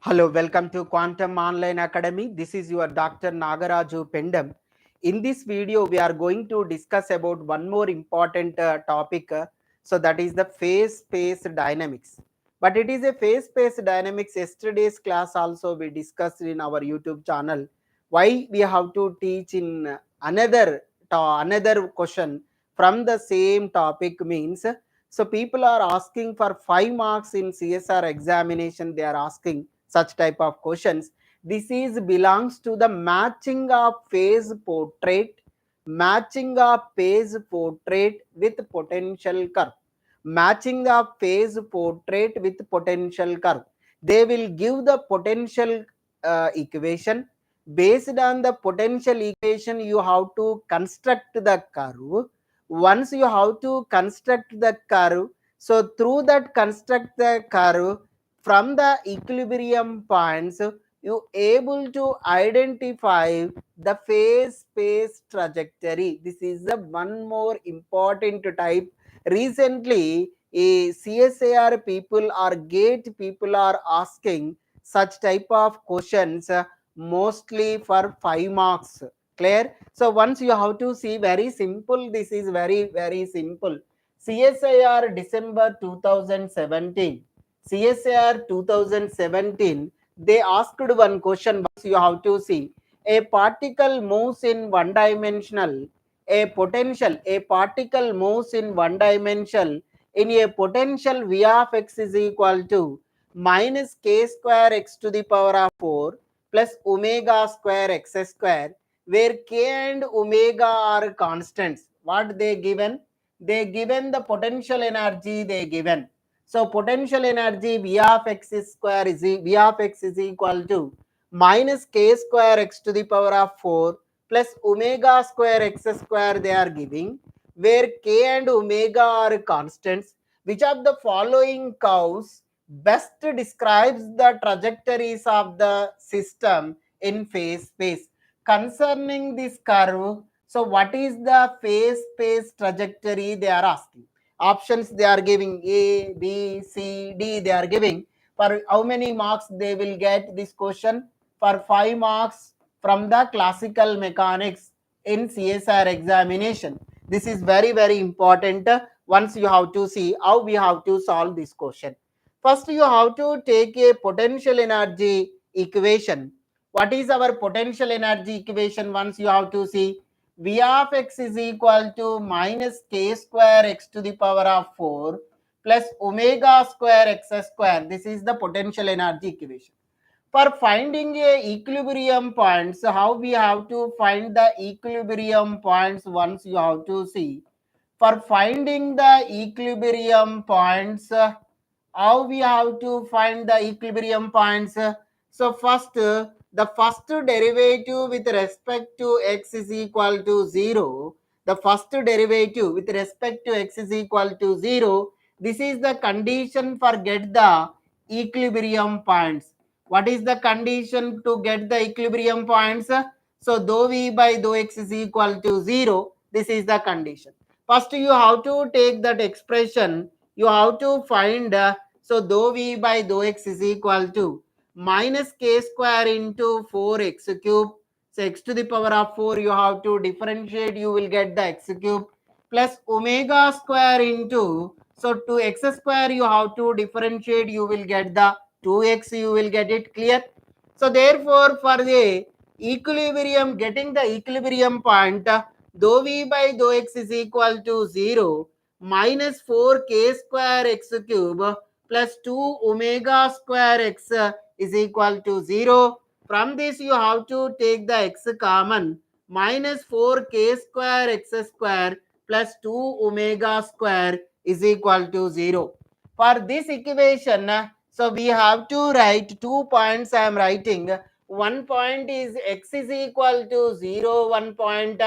Hello, welcome to Quantum Online Academy. This is your Dr. Nagaraju Pendam. In this video, we are going to discuss about one more important topic. So that is the phase space dynamics. But it is a phase space dynamics. Yesterday's class also we discussed in our YouTube channel. Why we have to teach in another question from the same topic means. So people are asking for 5 marks in CSR examination. They are asking such type of questions. This is belongs to the matching of phase portrait, matching of phase portrait with potential curve, matching the phase portrait with potential curve. They will give the potential equation. Based on the potential equation, you have to construct the curve. Once you have to construct the curve, so through that construct the curve, from the equilibrium points, you able to identify the phase space trajectory. This is the one more important type. Recently a CSIR people or GATE people are asking such type of questions, mostly for 5 marks. Clear? So once you have to see, very simple, this is very simple. CSIR December 2017, CSIR 2017, they asked one question. Once you have to see, a particle moves in one dimensional, a particle moves in one dimensional in a potential V of x is equal to minus k square x to the power of 4 plus omega square x square, where k and omega are constants. What they given? They given the potential energy they given. So potential energy V of x square is V of x is equal to minus k square x to the power of 4 plus omega square x square they are giving, where k and omega are constants. Which of the following curves best describes the trajectories of the system in phase space? Concerning this curve, so what is the phase space trajectory they are asking? Options they are giving A, B, C, D they are giving. For how many marks they will get this question? For 5 marks from the classical mechanics in CSIR examination. This is very important. Once you have to see how we have to solve this question. First you have to take a potential energy equation. What is our potential energy equation? Once you have to see, V of x is equal to minus k square x to the power of 4 plus omega square x square. This is the potential energy equation. For finding a equilibrium points, how we have to find the equilibrium points? Once you have to see, for finding the equilibrium points, how we have to find the equilibrium points? So first, the first derivative with respect to x is equal to 0. The first derivative with respect to x is equal to 0. This is the condition for get the equilibrium points. What is the condition to get the equilibrium points? So dou v by dou x is equal to 0. This is the condition. First you have to take that expression. You have to find, so dou v by dou x is equal to minus k square into 4x cube. So x to the power of 4 you have to differentiate, you will get the x cube plus omega square into, so to x square you have to differentiate, you will get the 2x, you will get it. Clear? So therefore for the equilibrium, getting the equilibrium point, dou v by dou x is equal to 0 minus 4k square x cube plus 2 omega square x is equal to 0. From this you have to take the x common, minus 4k square x square plus 2 omega square is equal to 0. For this equation, so we have to write 2 points. I am writing. One point is x is equal to 0, 1 point.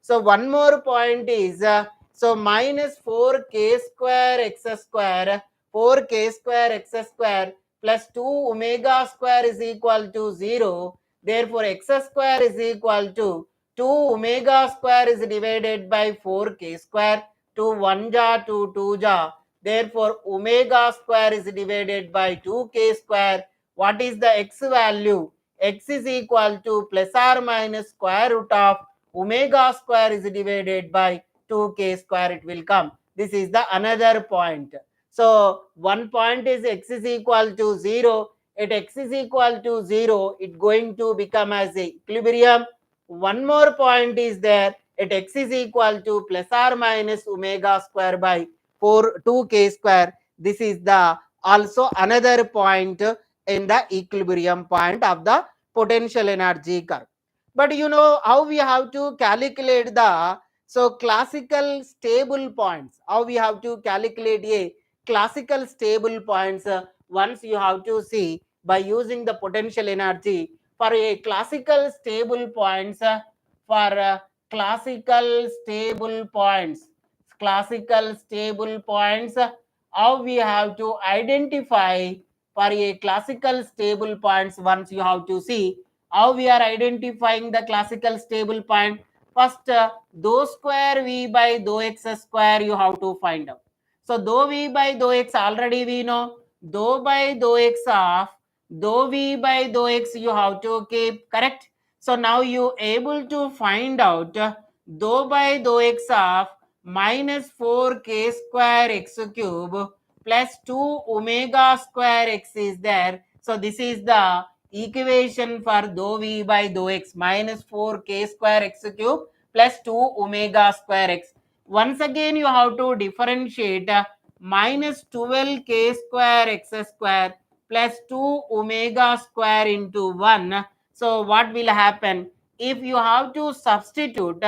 So one more point is, so minus 4k square x square, 4k square x square plus 2 omega square is equal to 0. Therefore x square is equal to 2 omega square is divided by 4k square. 2 1 ja, 2 2 ja. Therefore omega square is divided by 2k square. What is the x value? X is equal to plus or minus square root of omega square is divided by 2k square, it will come. This is the another point. So one point is x is equal to 0. At x is equal to 0, it going to become as a equilibrium. One more point is there, at x is equal to plus or minus omega square by 2k square. This is the also another point in the equilibrium point of the potential energy curve. But you know how we have to calculate the classical stable points. How we have to calculate a classical stable points? Once you have to see by using the potential energy for a classical stable points. For classical stable points, how we have to identify for a classical stable points? Once you have to see how we are identifying the classical stable point. First, dou square v by dou x square you have to find out. So dou v by dou x already we know. Dou by dou x of dou v by dou x you have to keep, correct? So now you able to find out dou by dou x of minus 4k square x cube plus 2 omega square x is there. So this is the equation for dou v by dou x, minus 4k square x cube plus 2 omega square x. Once again you have to differentiate minus 12k square x square plus 2 omega square into 1. So what will happen? If you have to substitute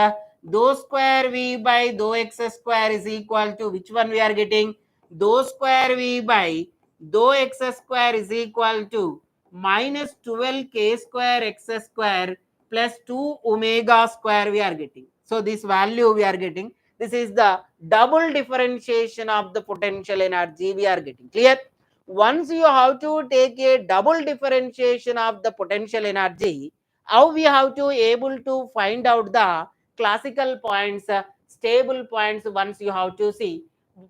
dou square v by dou x square is equal to which one we are getting? Dou square v by dou x square is equal to minus 12k square x square plus 2 omega square we are getting. So this value we are getting. This is the double differentiation of the potential energy we are getting. Clear? Once you have to take a double differentiation of the potential energy, how we have to able to find out the classical points, stable points? Once you have to see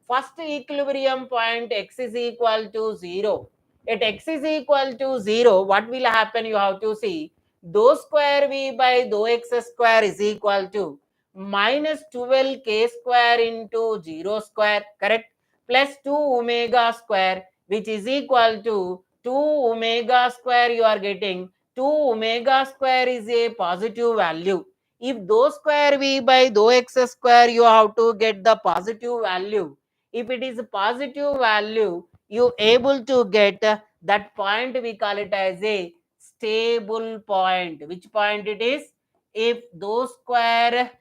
first equilibrium point, x is equal to 0. At x is equal to 0, what will happen? You have to see dou square v by dou x square is equal to minus 12k square into 0 square, correct? Plus 2 omega square, which is equal to 2 omega square you are getting. 2 omega square is a positive value. If dou square v by dou x square you have to get the positive value. If it is a positive value, you able to get that point, we call it as a stable point. Which point it is? If dou square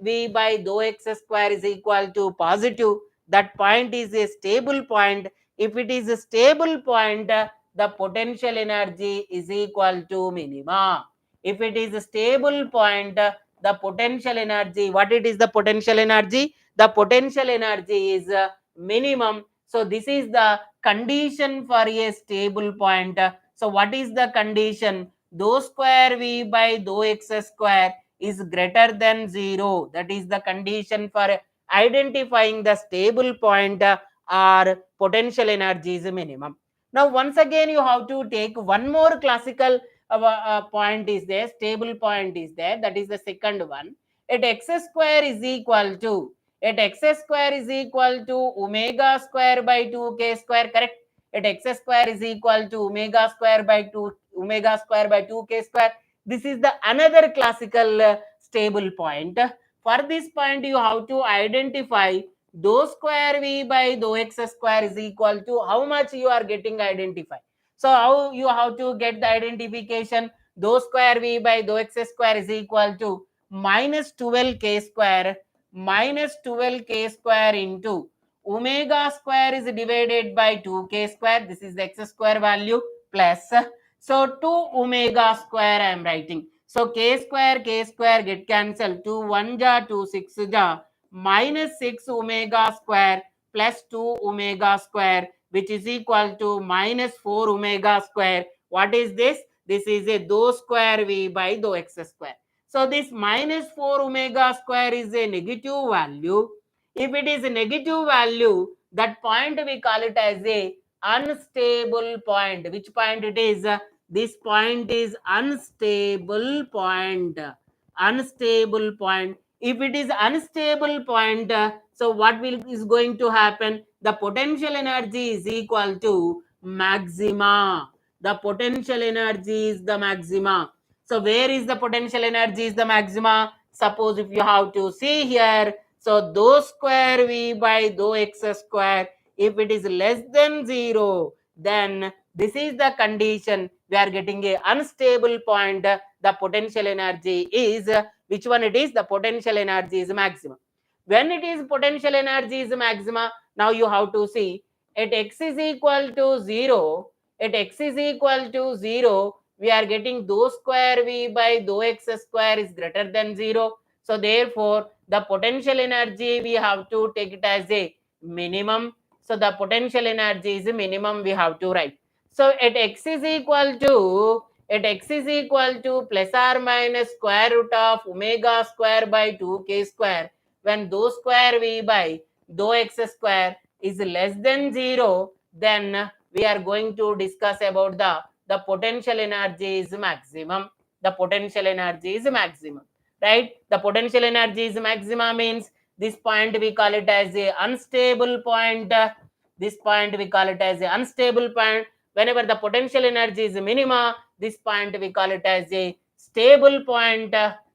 v by dou x square is equal to positive, that point is a stable point. If it is a stable point, the potential energy is equal to minima. If it is a stable point, the potential energy, what it is the potential energy? The potential energy is minimum. So this is the condition for a stable point. So what is the condition? Dou square v by dou x square is greater than 0. That is the condition for identifying the stable point or potential energy is minimum. Now once again you have to take one more classical point is there, stable point is there, that is the second one. At x square is equal to omega square by 2k square, correct? At x square is equal to omega square by 2k square. This is the another classical stable point. For this point you have to identify dou square v by dou x square is equal to how much you are getting identified. So how you have to get the identification? Dou square v by dou x square is equal to minus 12k square into omega square is divided by 2k square. This is the x square value plus. So 2 omega square I am writing. So k square get cancelled. 2 1 ja 2 6 ja minus 6 omega square plus 2 omega square, which is equal to minus 4 omega square. What is this? This is a dou square v by dou x square. So this minus 4 omega square is a negative value. If it is a negative value, that point we call it as a unstable point. Which point it is? This point is unstable point. Unstable point. If it is unstable point, so what is going to happen? The potential energy is equal to maxima. The potential energy is the maxima. So where is the potential energy is the maxima? Suppose if you have to see here, so dou square v by dou x square, if it is less than 0, then this is the condition. We are getting a unstable point. The potential energy is, which one it is? The potential energy is maximum. When it is potential energy is maxima, now you have to see at x is equal to 0, at x is equal to 0, we are getting dou square v by dou x square is greater than 0. So therefore, the potential energy we have to take it as a minimum. So the potential energy is a minimum we have to write. So at x is equal to plus or minus square root of omega square by 2k square, when dou square v by dou x square is less than 0, then we are going to discuss about the potential energy is maximum. The potential energy is maximum, right? The potential energy is maximum means this point we call it as a unstable point. This point we call it as a unstable point. Whenever the potential energy is minima, this point we call it as a stable point.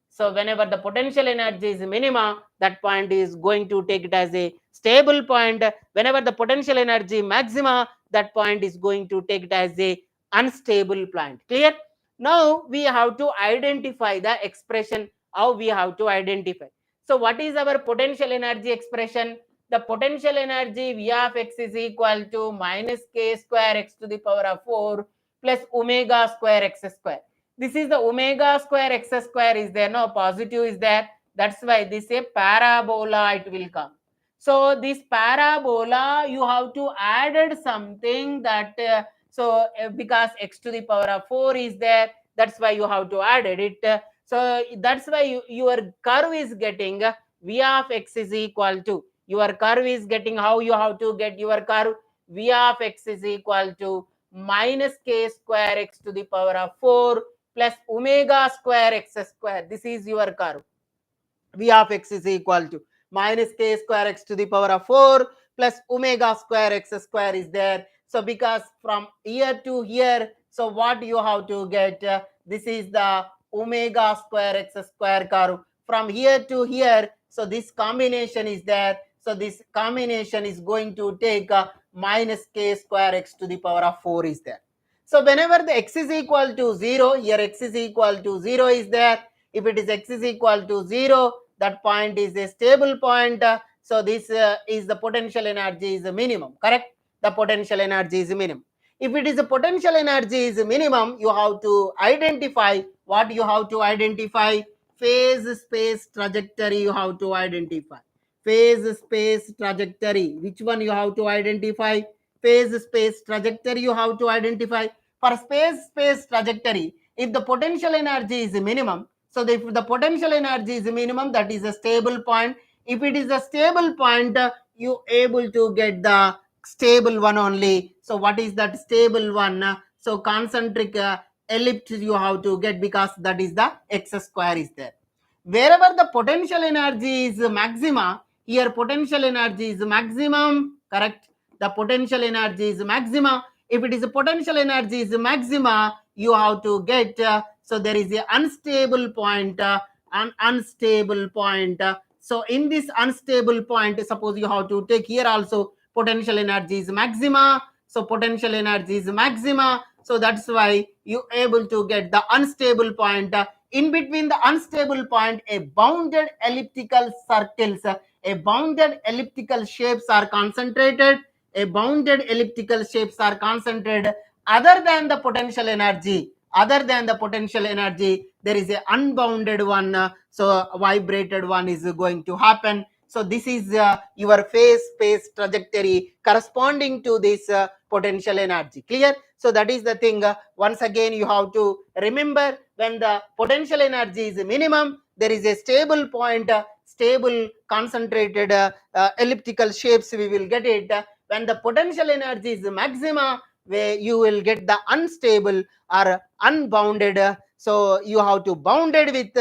So whenever the potential energy is minima, that point is going to take it as a stable point. Whenever the potential energy maxima, that point is going to take it as a unstable point. Clear? Now we have to identify the expression. How we have to identify? So what is our potential energy expression? The potential energy V of x is equal to minus k square x to the power of 4 plus omega square x square. This is the omega square x square is there, no positive is there. That's why this is a parabola it will come. So this parabola you have to add something that because x to the power of 4 is there, that's why you have to add it. So that's why your curve is getting V of x is equal to, your curve is getting, how you have to get your curve? V of x is equal to minus k square x to the power of 4 plus omega square x square. This is your curve. V of x is equal to minus k square x to the power of 4 plus omega square x square is there. So because from here to here, so what you have to get? This is the omega square x square curve. From here to here, so this combination is there. So this combination is going to take minus k square x to the power of 4 is there. So whenever the x is equal to 0, here x is equal to 0 is there. If it is x is equal to 0, that point is a stable point. So this is the potential energy is a minimum, correct? The potential energy is a minimum. If it is a potential energy is a minimum, you have to identify what you have to identify. Phase space trajectory you have to identify. Phase space trajectory. Which one you have to identify? Phase space trajectory you have to identify. For space trajectory, if the potential energy is a minimum, so if the potential energy is a minimum, that is a stable point. If it is a stable point, you able to get the stable one only. So what is that stable one? So concentric ellipse you have to get, because that is the x square is there. Wherever the potential energy is maxima, here potential energy is maximum, correct? The potential energy is maxima. If it is a potential energy is maxima, you have to get, so there is a unstable point, an unstable point. So in this unstable point, suppose you have to take here also potential energy is maxima. So potential energy is maxima. So that's why you able to get the unstable point. In between the unstable point, a bounded elliptical circles, a bounded elliptical shapes are concentrated. A bounded elliptical shapes are concentrated. Other than the potential energy, there is a unbounded one. So vibrated one is going to happen. So this is your phase space trajectory corresponding to this potential energy. Clear? So that is the thing. Once again, you have to remember, when the potential energy is minimum, there is a stable point, stable concentrated elliptical shapes we will get it. when the potential energy is maxima, where you will get the unstable or unbounded. So you have to bound it with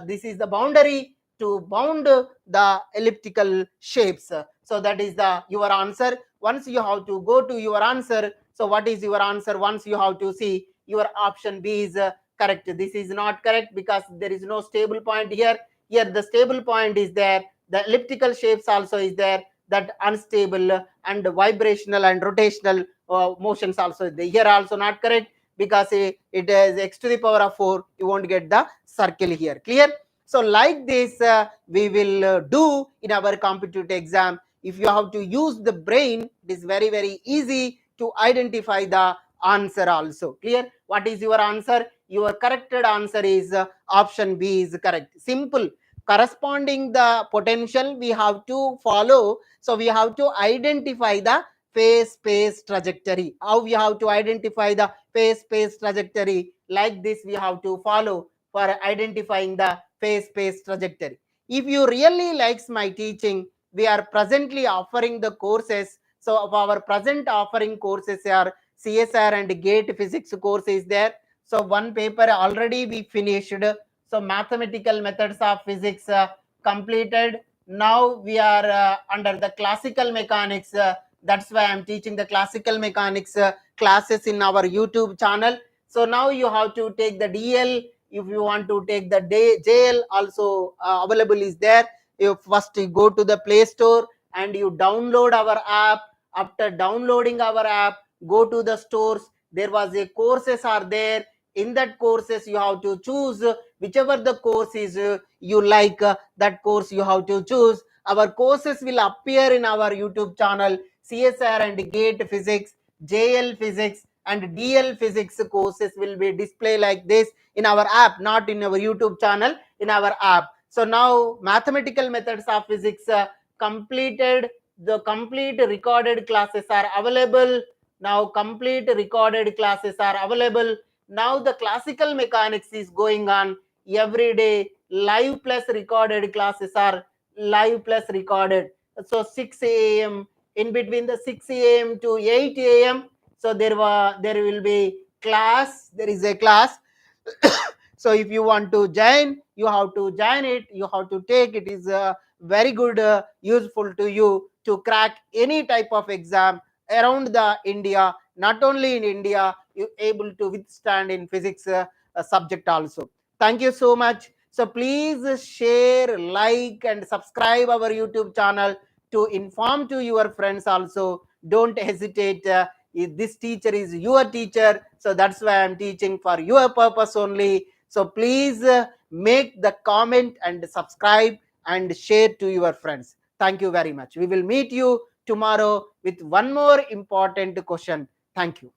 this is the boundary to bound the elliptical shapes. So that is the your answer. Once you have to go to your answer, so what is your answer? Once you have to see your option B is correct. This is not correct because there is no stable point here. Here the stable point is there, the elliptical shapes also is there, that unstable and vibrational and rotational motions also is there. Here also not correct because it is x to the power of 4. You won't get the circle here. Clear? So like this we will do in our competitive exam. If you have to use the brain, it is very, very easy to identify the answer also. Clear? What is your answer? Your corrected answer is option B is correct. Simple. Corresponding the potential we have to follow. So we have to identify the phase space trajectory. How we have to identify the phase space trajectory? Like this we have to follow for identifying the phase space trajectory. If you really likes my teaching, we are presently offering the courses. So of our present offering courses are CSIR and GATE physics course is there. So one paper already we finished. So mathematical methods of physics completed. Now we are under the classical mechanics. That's why I'm teaching the classical mechanics classes in our YouTube channel. So now you have to take the DL. If you want to take the JL, also available is there. You first go to the Play Store and you download our app. After downloading our app, go to the stores. There was a courses are there. In that courses you have to choose whichever the course is you like, that course you have to choose. Our courses will appear in our YouTube channel. CSIR and GATE physics, JL physics and DL physics courses will be displayed like this in our app, not in our YouTube channel, in our app. So now mathematical methods of physics completed. The complete recorded classes are available. Now complete recorded classes are available. Now the classical mechanics is going on every day. Live plus recorded classes are live plus recorded. So 6 a.m. in between the 6 a.m. to 8 a.m. So there will be class. There is a class. So if you want to join, you have to join it. You have to take it. Is very good, useful to you to crack any type of exam around the India. Not only in India, you able to withstand in physics subject also. Thank you so much. So please share, like and subscribe our YouTube channel to inform to your friends also. Don't hesitate. This teacher is your teacher, so that's why I'm teaching for your purpose only. So please make the comment and subscribe and share to your friends. Thank you very much. We will meet you tomorrow with one more important question. Thank you.